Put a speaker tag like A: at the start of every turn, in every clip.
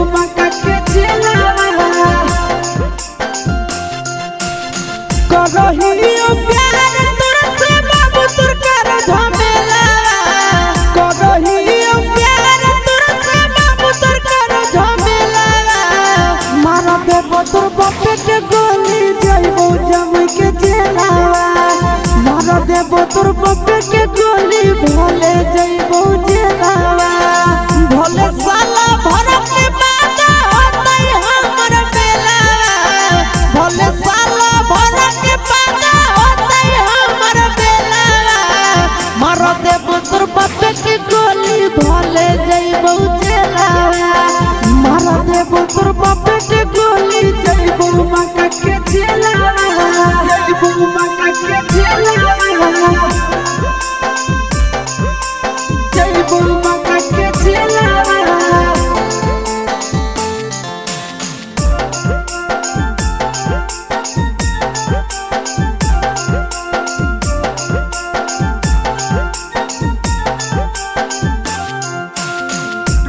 A: मका के चलावा करहियो प्यार तोर से बाबू तोर कर झमेला करहियो प्यार तोर से बाबू तोर कर झमेला मार देबो तोर बापे के गोली जइबो जमई के चलावा मार देबो तोर बापे के गोली भले जइबो चलावा भले साला भर के बाद होतई हमर बेला भले साला भर के बाद होतई हमर बेला मार देबो तोर बापे के गोली भले जइबो चलावा मार देबो तोर बापे के गोली जइबो मका के चलावा जइबो मका के चलावा जइबो मका के चलावा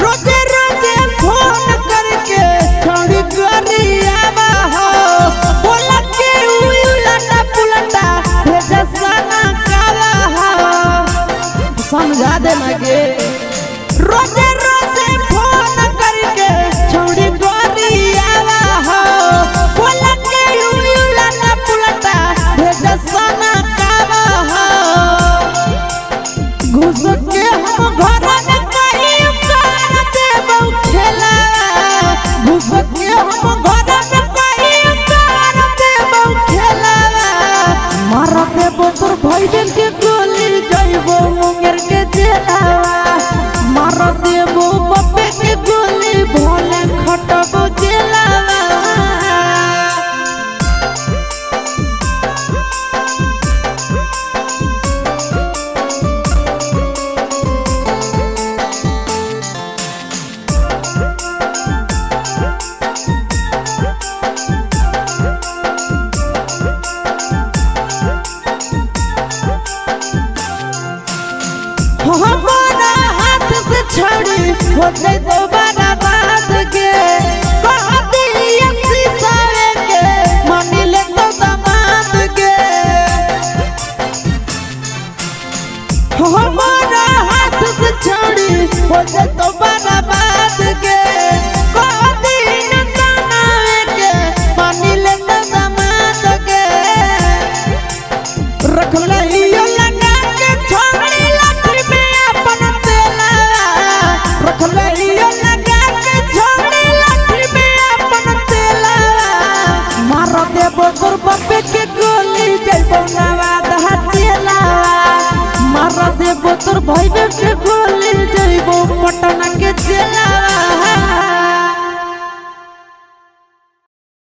A: रोजे रोजे फोन करके छोड़ी गरियावा हो बोला के उलटा पुलटा भेजा सना काला हो समझा दे लगे रोजे रोजे फोन करके छोड़ी गरियावा हो बोला के उलटा पुलटा भेजा सना काला हो घुस के हम घर में कहीं कर देबो खेला घुस के हम घर में कहीं कर देबो खेला मार देबो तोर भाईबेन के गोली जइबो मुंगेर के जेलावा मार देबो बापे के गोली भले खटबो जेलावा हमारा हाथ से छड़ी हो जाए दोबारा बात के कह दिया शीशावे के मान ले तो दामाद के हमारा हाथ से छड़ी हो जाए दोबारा बात के कह दिया दामावे के मान ले तो दामाद के रख लियो लगा के छोड़ी लाठी में अपन तेला रख लियो लगा के छोड़ी लाठी में अपन तेला मार देबो तोर बापे के गोली जइबो नवाद हचेला मार देबो तोर भाईबे के